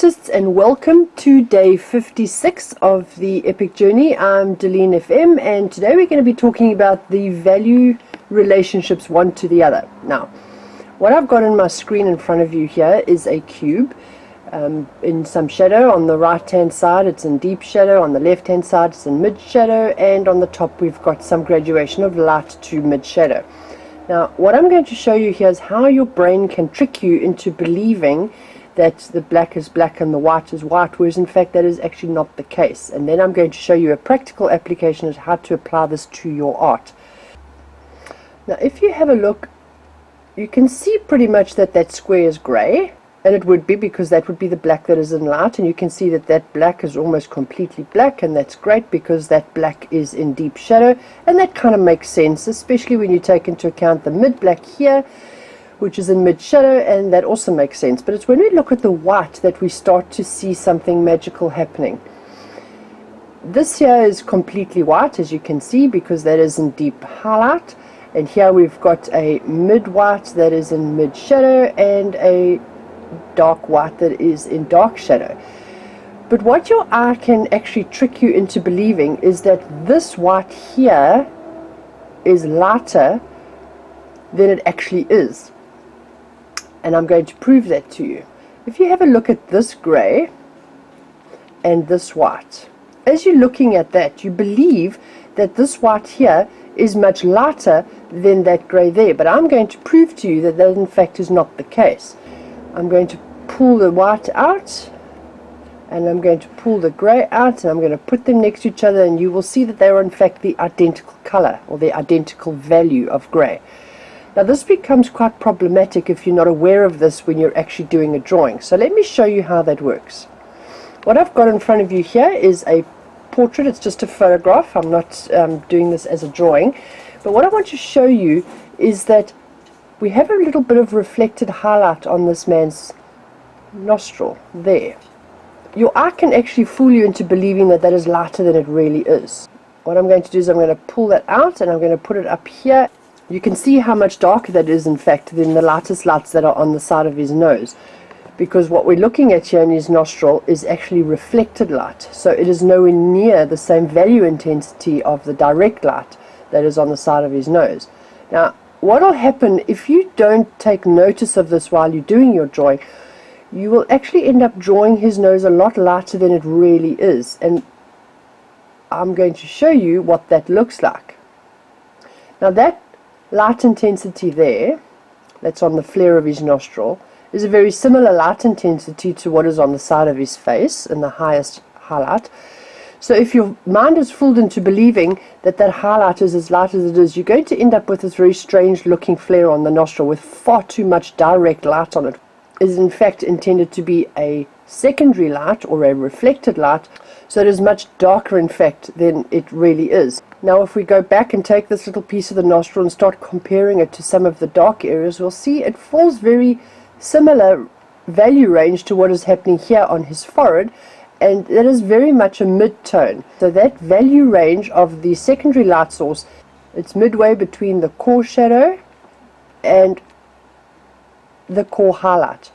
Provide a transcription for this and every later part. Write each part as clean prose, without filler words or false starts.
artists, and welcome to day 56 of the epic journey. I'm Dalene FM, and today we're going to be talking about the value relationships one to the other. Now, what I've got on my screen in front of you here is a cube in some shadow. On the right hand side it's in deep shadow, on the left hand side it's in mid shadow, and on the top we've got some graduation of light to mid shadow. Now, what I'm going to show you here is how your brain can trick you into believing that the black is black and the white is white, whereas in fact that is actually not the case. And then I'm going to show you a practical application of how to apply this to your art. Now, if you have a look, you can see pretty much that that square is grey, and it would be because that would be the black that is in light, and you can see that that black is almost completely black, and that's great because that black is in deep shadow, and that kind of makes sense, especially when you take into account the mid black here, which is in mid shadow, and that also makes sense. But it's when we look at the white that we start to see something magical happening. This here is completely white, as you can see, because that is in deep highlight, and here we've got a mid white that is in mid shadow and a dark white that is in dark shadow. But what your eye can actually trick you into believing is that this white here is lighter than it actually is. And I'm going to prove that to you. If you have a look at this grey and this white, as you're looking at that, you believe that this white here is much lighter than that grey there. But I'm going to prove to you that that in fact is not the case. I'm going to pull the white out, and I'm going to pull the grey out, and I'm going to put them next to each other, and you will see that they are in fact the identical colour, or the identical value of grey. Now, this becomes quite problematic if you're not aware of this when you're actually doing a drawing. So let me show you how that works. What I've got in front of you here is a portrait. It's just a photograph. I'm not doing this as a drawing. But what I want to show you is that we have a little bit of reflected highlight on this man's nostril there. Your eye can actually fool you into believing that that is lighter than it really is. What I'm going to do is I'm going to pull that out, and I'm going to put it up here. You can see how much darker that is in fact than the lightest lights that are on the side of his nose, because what we're looking at here in his nostril is actually reflected light, so it is nowhere near the same value intensity of the direct light that is on the side of his nose. Now, what will happen if you don't take notice of this while you're doing your drawing, you will actually end up drawing his nose a lot lighter than it really is, and I'm going to show you what that looks like. Now, that light intensity there, that's on the flare of his nostril, is a very similar light intensity to what is on the side of his face in the highest highlight. So if your mind is fooled into believing that that highlight is as light as it is, you're going to end up with this very strange looking flare on the nostril with far too much direct light on it. It is in fact intended to be a secondary light or a reflected light, so it is much darker in fact than it really is. Now, if we go back and take this little piece of the nostril and start comparing it to some of the dark areas, we'll see it falls very similar value range to what is happening here on his forehead, and that is very much a mid-tone. So that value range of the secondary light source, it's midway between the core shadow and the core highlight.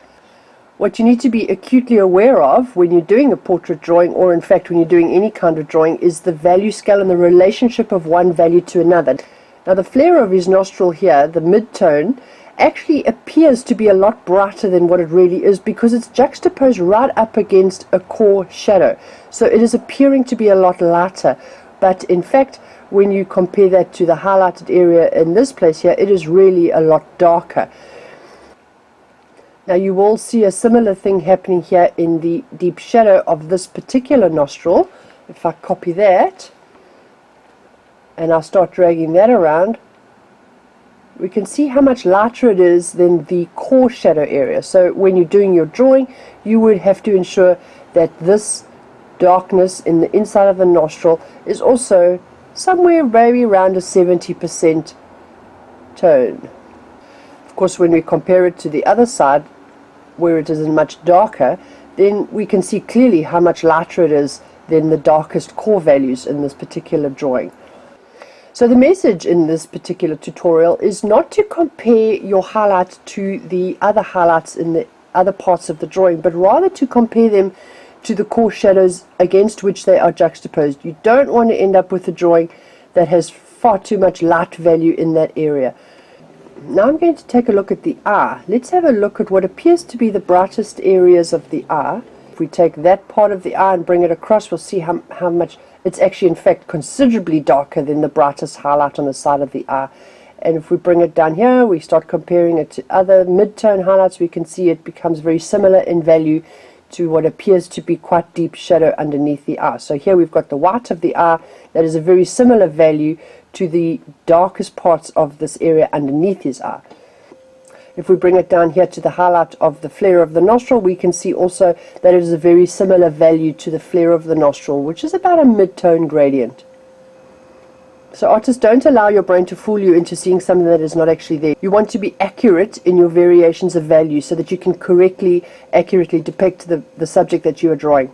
What you need to be acutely aware of when you're doing a portrait drawing, or in fact when you're doing any kind of drawing, is the value scale and the relationship of one value to another. Now, the flare of his nostril here, the mid-tone, actually appears to be a lot brighter than what it really is because it's juxtaposed right up against a core shadow. So it is appearing to be a lot lighter, but in fact when you compare that to the highlighted area in this place here, it is really a lot darker. Now, you will see a similar thing happening here in the deep shadow of this particular nostril. If I copy that and I start dragging that around, we can see how much lighter it is than the core shadow area. So when you're doing your drawing, you would have to ensure that this darkness in the inside of the nostril is also somewhere maybe around a 70% tone. Of course, when we compare it to the other side, where it is much darker, then we can see clearly how much lighter it is than the darkest core values in this particular drawing. So the message in this particular tutorial is not to compare your highlight to the other highlights in the other parts of the drawing, but rather to compare them to the coarse shadows against which they are juxtaposed. You don't want to end up with a drawing that has far too much light value in that area. Now I'm going to take a look at the eye. Let's have a look at what appears to be the brightest areas of the eye. If we take that part of the eye and bring it across, we'll see how much it's actually, in fact, considerably darker than the brightest highlight on the side of the eye. And if we bring it down here, we start comparing it to other mid-tone highlights, we can see it becomes very similar in value to what appears to be quite deep shadow underneath the eye. So here we've got the white of the eye that is a very similar value to the darkest parts of this area underneath his eye. If we bring it down here to the highlight of the flare of the nostril, we can see also that it is a very similar value to the flare of the nostril, which is about a mid-tone gradient. So artists, don't allow your brain to fool you into seeing something that is not actually there. You want to be accurate in your variations of value so that you can accurately depict the subject that you are drawing.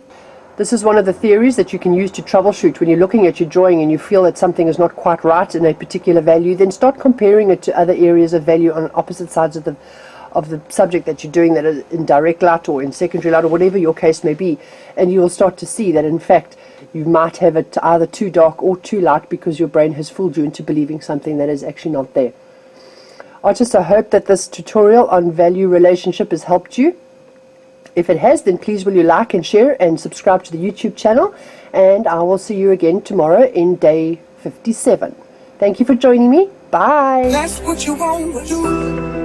This is one of the theories that you can use to troubleshoot when you're looking at your drawing and you feel that something is not quite right in a particular value. Then start comparing it to other areas of value on opposite sides of the subject that you're doing, that is in direct light or in secondary light or whatever your case may be, and you will start to see that in fact you might have it either too dark or too light because your brain has fooled you into believing something that is actually not there. Artists, I hope that this tutorial on value relationship has helped you. If it has, then please will you like and share and subscribe to the YouTube channel, and I will see you again tomorrow in day 57. Thank you for joining me. Bye. That's what you want to do.